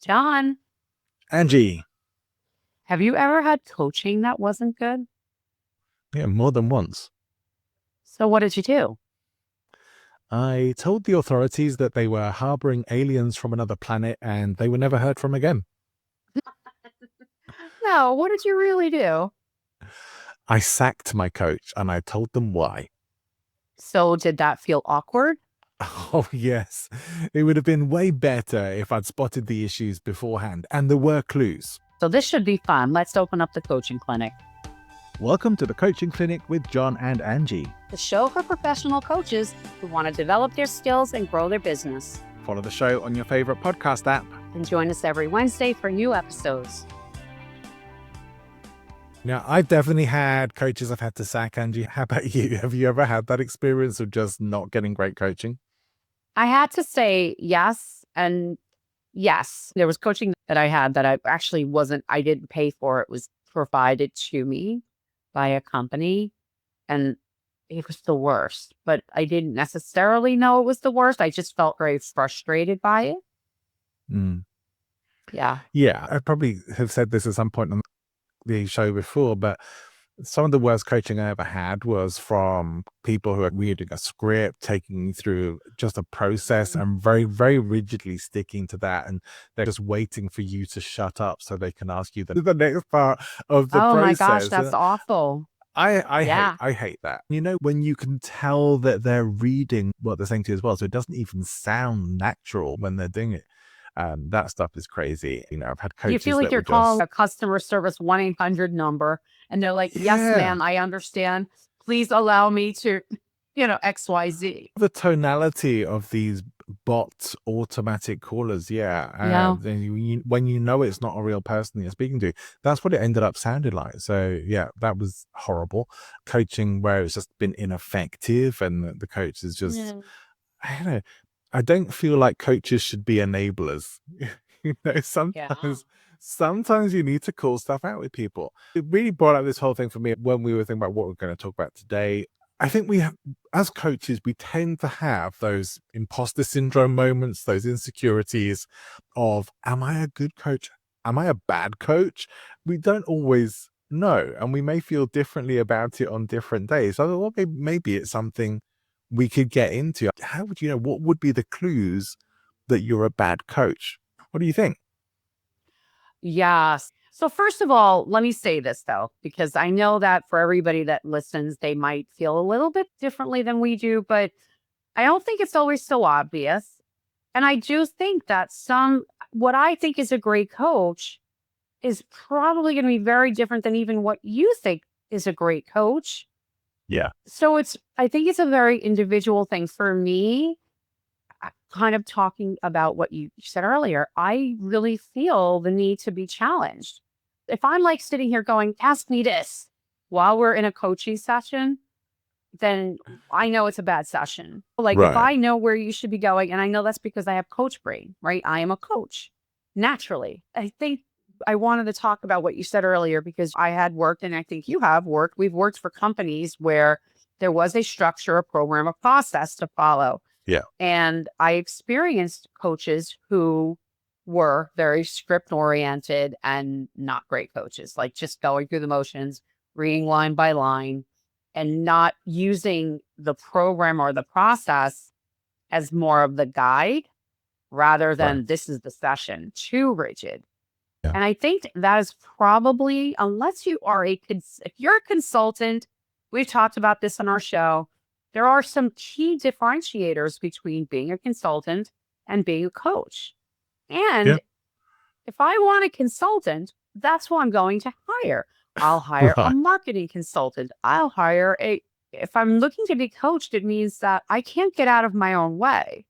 John, Angie, have you ever had coaching that wasn't good? yeah, more than once. So what did you do? I told the authorities that they were harboring aliens from another planet and they were never heard from again. No, what did you really do? I sacked my coach and I told them why. So did that feel awkward? Oh, yes. It would have been way better if I'd spotted the issues beforehand, and there were clues. So this should be fun. Let's open up the coaching clinic. Welcome to the Coaching Clinic with John and Angie. The show for professional coaches who want to develop their skills and grow their business. Follow the show on your favorite podcast app. And join us every Wednesday for new episodes. Now, I've definitely had coaches I've had to sack, Angie. How about you? Have you ever had that experience of just not getting great coaching? I had to say yes and yes. There was coaching that I had that I didn't pay for. It was provided to me by a company. And it was the worst, but I didn't necessarily know it was the worst. I just felt very frustrated by it. Mm. Yeah. Yeah, I probably have said this at some point on the show before, but some of the worst coaching I ever had was from people who are reading a script, taking you through just a process and very, very rigidly sticking to that. And they're just waiting for you to shut up so they can ask you the next part of the Oh my gosh, process. that's awful. Yeah. I hate that. You know, when you can tell that they're reading what they're saying to you as well, so it doesn't even sound natural when they're doing it. That stuff is crazy. You know, I've had You feel coaches like that you're were just calling a customer service 1-800 number and they're like, yes, yeah. ma'am, I understand. Please allow me to, XYZ. The tonality of these bot automatic callers, Yeah. when you know it's not a real person you're speaking to, that's what it ended up sounding like. So yeah, that was horrible. Coaching where it's just been ineffective and the coach is just, Yeah. I don't know. I don't feel like coaches should be enablers. Yeah. Sometimes you need to call stuff out with people. It really brought up this whole thing for me when we were thinking about what we're going to talk about today. I think as coaches, we tend to have those imposter syndrome moments, those insecurities of, am I a good coach? Am I a bad coach? We don't always know, and we may feel differently about it on different days. So I thought, well, maybe it's something we could get into. How would you know? What would be the clues that you're a bad coach? What do you think? Yes. So first of all, let me say this though, because I know that for everybody that listens, they might feel a little bit differently than we do, but I don't think it's always so obvious. And I do think that what I think is a great coach is probably going to be very different than even what you think is a great coach. Yeah. So I think it's a very individual thing for me. Kind of talking about what you said earlier, I really feel the need to be challenged. If I'm like sitting here going, ask me this while we're in a coaching session, then I know it's a bad session. Like if Right. I know where you should be going, and I know that's because I have coach brain, right? I am a coach naturally. I think I wanted to talk about what you said earlier because I had worked, and I think you have worked. We've worked for companies where there was a structure, a program, a process to follow. Yeah. And I experienced coaches who were very script oriented and not great coaches, like just going through the motions, reading line by line, and not using the program or the process as more of the guide rather Right. than this is the session, too rigid. Yeah. And I think that is probably, unless you are if you're a consultant, we've talked about this on our show. There are some key differentiators between being a consultant and being a coach. Yeah. And if I want a consultant, that's who I'm going to hire. I'll hire a Right. marketing consultant. If I'm looking to be coached, it means that I can't get out of my own way.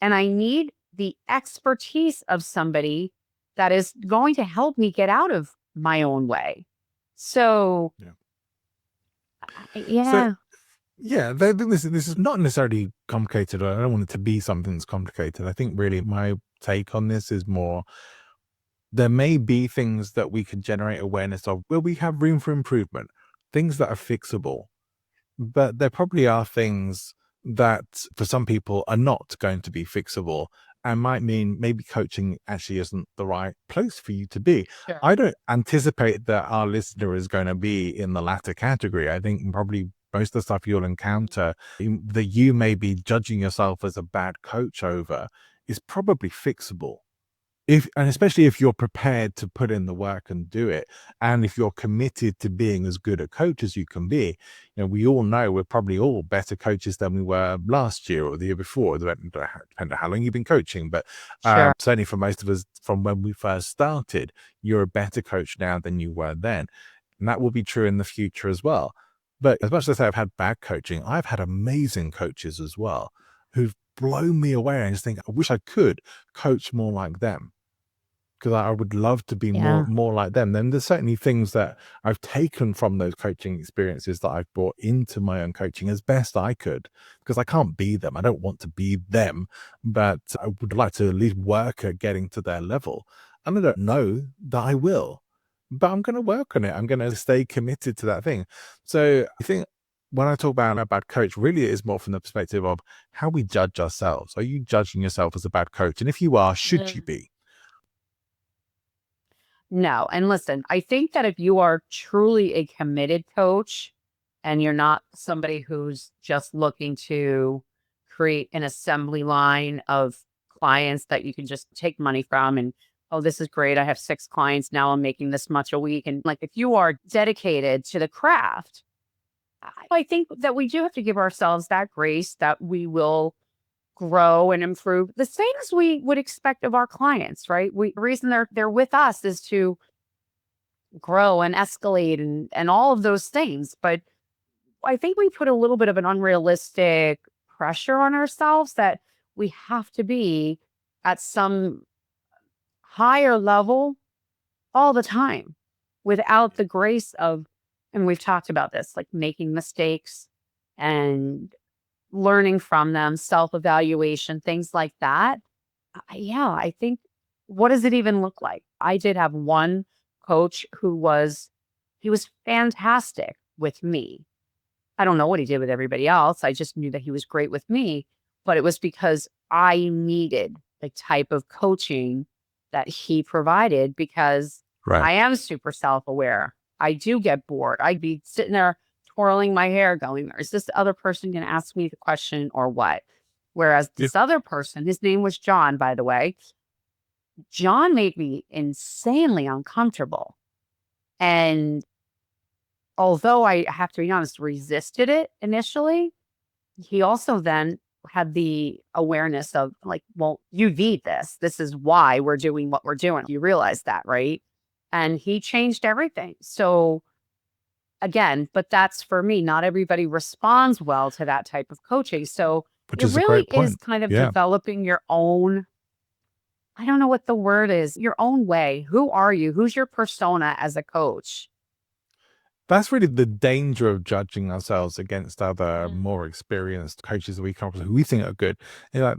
And I need the expertise of somebody that is going to help me get out of my own way. So, Yeah. So yeah. yeah, this is not necessarily complicated. I don't want it to be something that's complicated. I think really my take on this is more, there may be things that we can generate awareness of where we have room for improvement, things that are fixable, but there probably are things that for some people are not going to be fixable. and might mean maybe coaching actually isn't the right place for you to be. Sure. I don't anticipate that our listener is going to be in the latter category. I think probably most of the stuff you'll encounter that you may be judging yourself as a bad coach over is probably fixable. And especially if you're prepared to put in the work and do it, and if you're committed to being as good a coach as you can be. We all know we're probably all better coaches than we were last year or the year before, depending on how long you've been coaching. But Sure. certainly for most of us, from when we first started, you're a better coach now than you were then, and that will be true in the future as well. But as much as I say I've had bad coaching, I've had amazing coaches as well who've blown me away. And I just think I wish I could coach more like them, because I would love to be Yeah. more like them. Then there's certainly things that I've taken from those coaching experiences that I've brought into my own coaching as best I could, because I can't be them. I don't want to be them, but I would like to at least work at getting to their level. And I don't know that I will, but I'm going to work on it. I'm going to stay committed to that thing. So I think when I talk about a bad coach, really it is more from the perspective of how we judge ourselves. Are you judging yourself as a bad coach? And if you are, should you be? No. And listen, I think that if you are truly a committed coach and you're not somebody who's just looking to create an assembly line of clients that you can just take money from and, oh, this is great. I have 6 clients. Now I'm making this much a week. And like, if you are dedicated to the craft, I think that we do have to give ourselves that grace that we will grow and improve the same as we would expect of our clients, right? The reason they're with us is to grow and escalate and all of those things. But I think we put a little bit of an unrealistic pressure on ourselves that we have to be at some higher level all the time without the grace of, and we've talked about this, like making mistakes and learning from them, self-evaluation, things like that. Yeah, I think, what does it even look like? I did have one coach he was fantastic with me. I don't know what he did with everybody else. I just knew that he was great with me, but it was because I needed the type of coaching that he provided, because Right. I am super self-aware. I do get bored. I'd be sitting there twirling my hair going, is this other person going to ask me the question or what? Whereas Yeah. this other person, his name was John, by the way, John made me insanely uncomfortable. And although I have to be honest, resisted it initially, he also then had the awareness of like, well, you need this. This is why we're doing what we're doing. You realize that, right? And he changed everything. So again, but that's for me. Not everybody responds well to that type of coaching. So Which it is a really great is point. kind of Yeah. developing your own, I don't know what the word is, your own way. Who are you? Who's your persona as a coach? That's really the danger of judging ourselves against other Mm. more experienced coaches that we come across who we think are good. Like,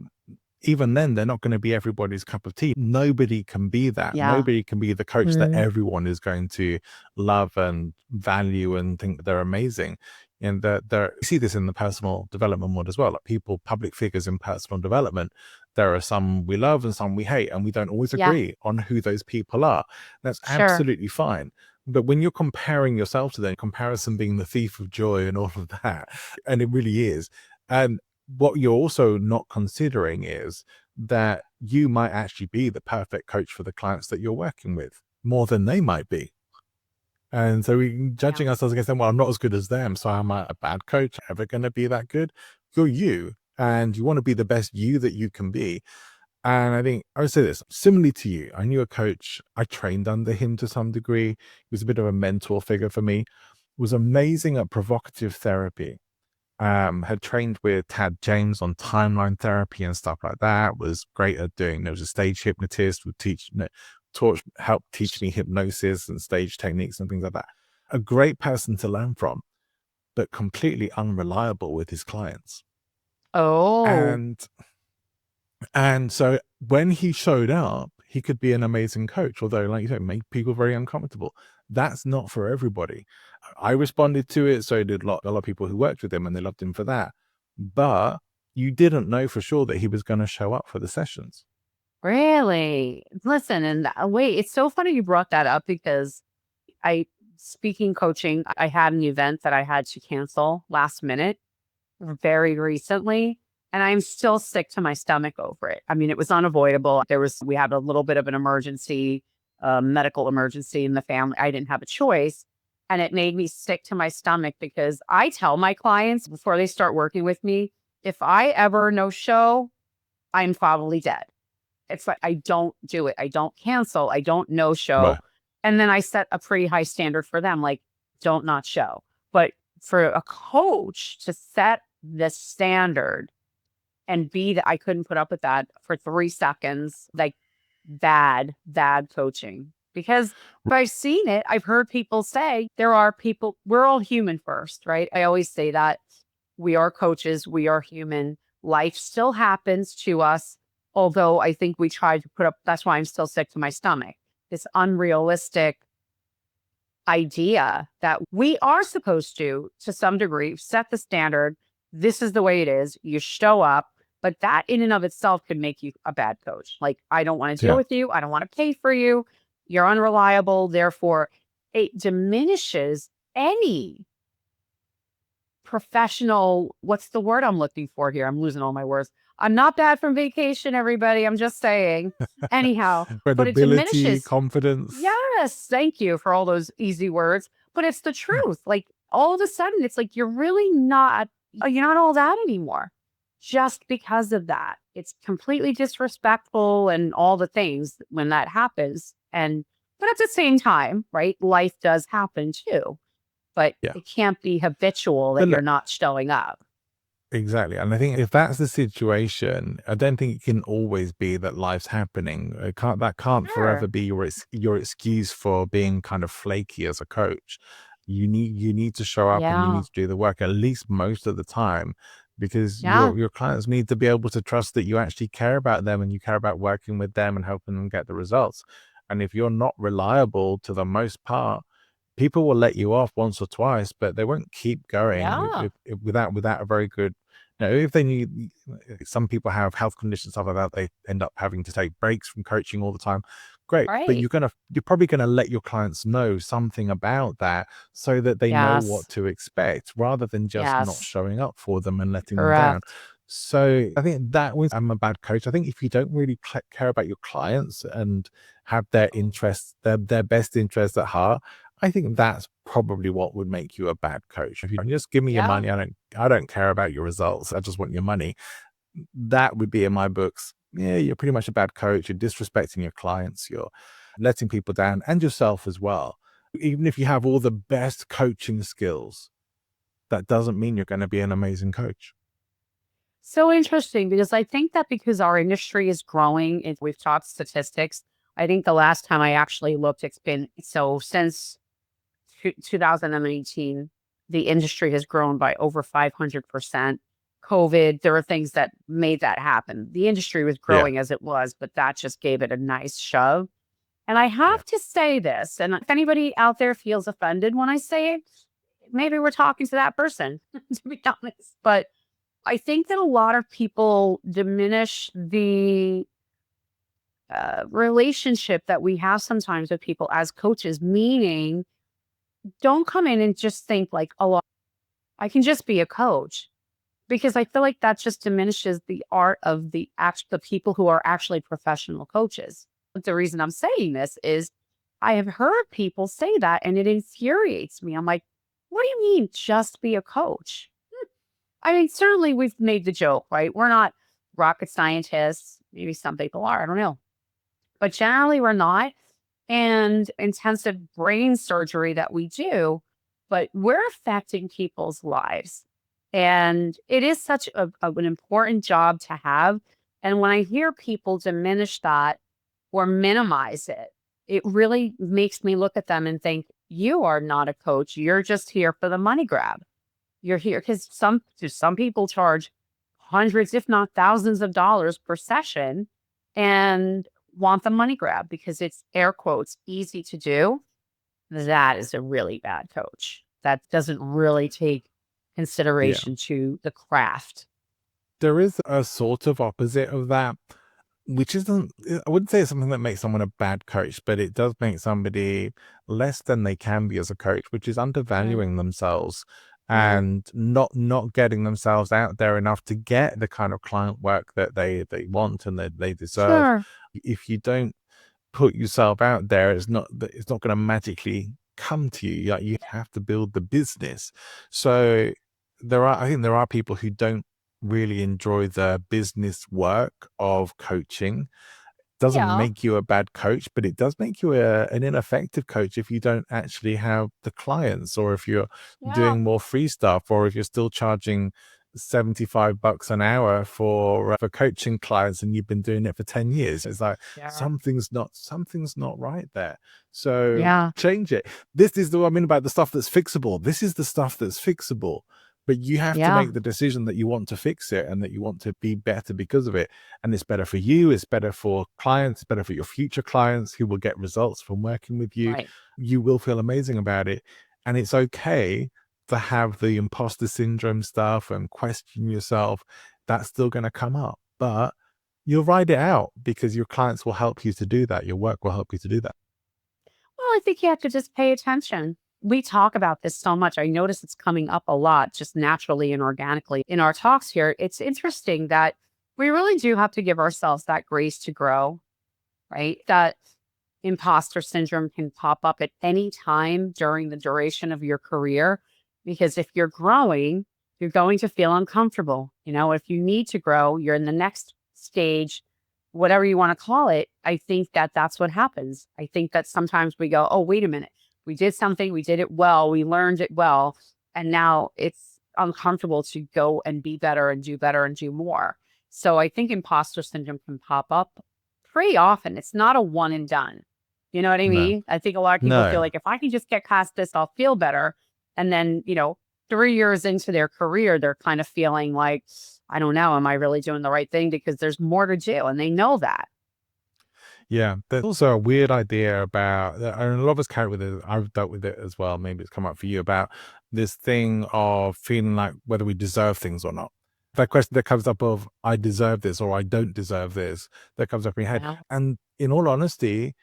even then, they're not going to be everybody's cup of tea. Nobody can be that. Yeah. Nobody can be the coach that Mm. everyone is going to love and value and think they're amazing. And that you see this in the personal development world as well. Like people, public figures in personal development, there are some we love and some we hate, and we don't always Yeah. agree on who those people are. That's Sure. absolutely fine. But when you're comparing yourself to them, comparison being the thief of joy and all of that, and it really is. And what you're also not considering is that you might actually be the perfect coach for the clients that you're working with more than they might be. And so we Yeah. judging ourselves against them, well, I'm not as good as them, so am I a bad coach? Ever going to be that good? You're you, and you want to be the best you that you can be. And I think I would say this similarly to you. I knew a coach, I trained under him to some degree. He was a bit of a mentor figure for me, was amazing at provocative therapy. Had trained with Tad James on timeline therapy and stuff like that. Was great at doing. There was a stage hypnotist would help teach me hypnosis and stage techniques and things like that. A great person to learn from, but completely unreliable with his clients. Oh, And so when he showed up, he could be an amazing coach, although, like you said, make people very uncomfortable. That's not for everybody. I responded to it, so did a lot of people who worked with him, and they loved him for that. But you didn't know for sure that he was going to show up for the sessions. Really? Listen, and wait, it's so funny you brought that up because speaking coaching, I had an event that I had to cancel last minute very recently, and I'm still sick to my stomach over it. I mean, it was unavoidable. We had a little bit of an emergency, medical emergency in the family. I didn't have a choice. And it made me sick to my stomach because I tell my clients before they start working with me, if I ever no show, I'm probably dead. It's like I don't do it. I don't cancel. I don't no show. Right. And then I set a pretty high standard for them, like don't not show. But for a coach to set the standard and be that I couldn't put up with that for 3 seconds, like bad coaching. Because I've seen it, I've heard people say we're all human first, right? I always say that we are coaches, we are human. Life still happens to us. Although I think we try to put up, that's why I'm still sick to my stomach. This unrealistic idea that we are supposed to some degree, set the standard. This is the way it is. You show up, but that in and of itself could make you a bad coach. Like, I don't want to deal Yeah. with you. I don't want to pay for you. You're unreliable. Therefore, it diminishes any professional, what's the word I'm looking for here? I'm losing all my words. I'm not back from vacation, everybody. I'm just saying. Anyhow, but it Credibility, diminishes. confidence. Yes, thank you for all those easy words. But it's the truth. Like all of a sudden, it's like you're not all that anymore just because of that. It's completely disrespectful and all the things when that happens. But at the same time, right, life does happen too. But Yeah. it can't be habitual that But you're look, not showing up. exactly. And I think if that's the situation, I don't think it can always be that life's happening. That can't forever Sure. be your excuse for being kind of flaky as a coach. You need to show up and you need Yeah. to do the work at least most of the time, because Yeah. your clients need to be able to trust that you actually care about them and you care about working with them and helping them get the results. And if you're not reliable to the most part, people will let you off once or twice, but they won't keep going Yeah. without a very good. If they need, some people have health conditions, stuff like that, they end up having to take breaks from coaching all the time. Great, but Right. you're probably gonna let your clients know something about that so that they know what Yes. to expect, rather than just not Yes. showing up for them and letting them down. Correct. So I think that was I'm a bad coach. I think if you don't really care about your clients and have their interests, their best interests at heart, I think that's probably what would make you a bad coach. If you just give me your Yeah. money, I don't care about your results. I just want your money. That would be in my books. Yeah, you're pretty much a bad coach. You're disrespecting your clients. You're letting people down and yourself as well. Even if you have all the best coaching skills, that doesn't mean you're going to be an amazing coach. So interesting because I think that because our industry is growing, if we've talked statistics, I think the last time I actually looked, it's been so since 2018, the industry has grown by over 500%. COVID, there are things that made that happen. The industry was Yeah, growing as it was, but that just gave it a nice shove. And I yeah, have to say this, and if anybody out there feels offended when I say it, maybe we're talking to that person, to be honest. But I think that a lot of people diminish the relationship that we have sometimes with people as coaches, meaning don't come in and just think like, oh, I can just be a coach. Because I feel like that just diminishes the art of the people who are actually professional coaches. But the reason I'm saying this is I have heard people say that and it infuriates me. I'm like, what do you mean just be a coach? I mean, certainly we've made the joke, right? We're not rocket scientists. Maybe some people are, I don't know. But generally we're not. And intensive brain surgery that we do, but we're affecting people's lives. And it is such an important job to have. And when I hear people diminish that or minimize it, it really makes me look at them and think, you are not a coach. You're just here for the money grab. You're here because some people charge hundreds, if not thousands of dollars per session and want the money grab because it's air quotes easy to do. That is a really bad coach. That doesn't really take yeah. consideration to the craft. There is a sort of opposite of that. which isn't, I wouldn't say it's something that makes someone a bad coach, but it does make somebody less than they can be as a coach, which is Right. undervaluing themselves Yeah. and not getting themselves out there enough to get the kind of client work that they want and that they deserve. Sure. If you don't put yourself out there, it's not going to magically come to you. Like, you have to build the business. So I think there are people who don't really enjoy the business work of coaching. Doesn't Yeah. make you a bad coach, but it does make you an ineffective coach if you don't actually have the clients, or if you're Yeah. doing more free stuff, or if you're still charging $75 an hour for coaching clients and you've been doing it for 10 years. It's like Yeah. something's not right there. So Yeah. change it. This is what I mean about the stuff that's fixable. This is the stuff that's fixable. But you have to Yeah. make the decision that you want to fix it and that you want to be better because of it. And it's better for you, it's better for clients, it's better for your future clients who will get results from working with you. Right. You will feel amazing about it. And it's okay to have the imposter syndrome stuff and question yourself. That's still going to come up, but you'll ride it out because your clients will help you to do that. Your work will help you to do that. Well, I think you have to just pay attention. We talk about this so much. I notice it's coming up a lot, just naturally and organically in our talks here. It's interesting that we really do have to give ourselves that grace to grow, right? That imposter syndrome can pop up at any time during the duration of your career. Because if you're growing, you're going to feel uncomfortable. If you need to grow, you're in the next stage, whatever you want to call it. I think that that's what happens. I think that sometimes we go, oh, wait a minute. We did something, we did it well, we learned it well. And now it's uncomfortable to go and be better and do more. So I think imposter syndrome can pop up pretty often. It's not a one and done. You know what I No, mean? I think a lot of people feel no. like if I can just get past this, I'll feel better. And then, 3 years into their career, they're kind of feeling like, I don't know, am I really doing the right thing? Because there's more to do. And they know that. Yeah, there's also a weird idea about, and a lot of us carry with it. I've dealt with it as well. Maybe it's come up for you about this thing of feeling like whether we deserve things or not. That question that comes up of I deserve this or I don't deserve this, that comes up in your head. Yeah. And in all honesty,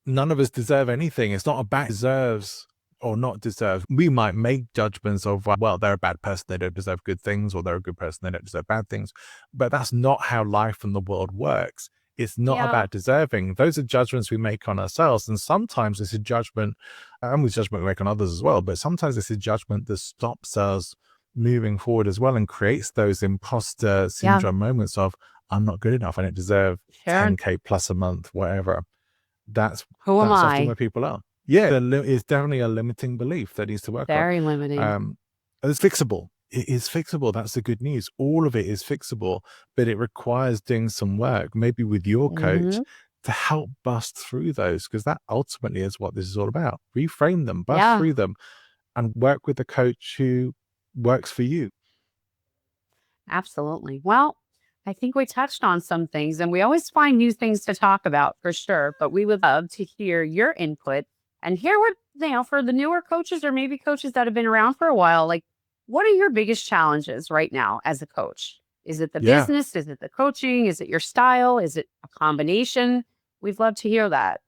none of us deserve anything. It's not about deserves or not deserves. We might make judgments of, well, they're a bad person, they don't deserve good things, or they're a good person, they don't deserve bad things. But that's not how life and the world works. It's not Yeah. about deserving. Those are judgments we make on ourselves. And sometimes it's a judgment, and with judgment we make on others as well, but sometimes it's a judgment that stops us moving forward as well and creates those imposter Yeah. syndrome moments of, I'm not good enough, I don't deserve Sure. 10K plus a month, whatever. That's Who am that's often I? where people are. Yeah, it's definitely a limiting belief that needs to work on. Very limiting. It's fixable. It is fixable. That's the good news. All of it is fixable, but it requires doing some work, maybe with your coach, Hmm. to help bust through those, because that ultimately is what this is all about. Reframe them, bust Yeah. through them, and work with the coach who works for you. Absolutely. Well, I think we touched on some things and we always find new things to talk about for sure, but we would love to hear your input and hear what, for the newer coaches or maybe coaches that have been around for a while, like what are your biggest challenges right now as a coach? Is it the Yeah. business? Is it the coaching? Is it your style? Is it a combination? We'd love to hear that.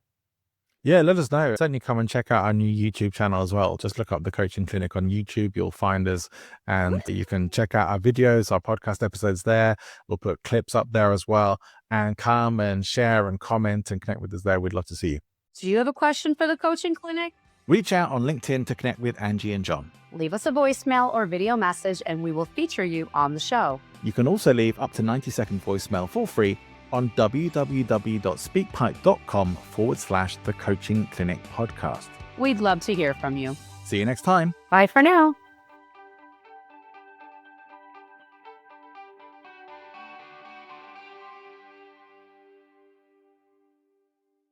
Yeah, let us know. Certainly come and check out our new YouTube channel as well. Just look up the Coaching Clinic on YouTube. You'll find us and you can check out our videos, our podcast episodes there. We'll put clips up there as well. And come and share and comment and connect with us there. We'd love to see you. Do you have a question for the coaching clinic? Reach out on LinkedIn to connect with Angie and John. Leave us a voicemail or video message and we will feature you on the show. You can also leave up to 90-second voicemail for free on www.speakpipe.com/the Coaching Clinic podcast. We'd love to hear from you. See you next time. Bye for now.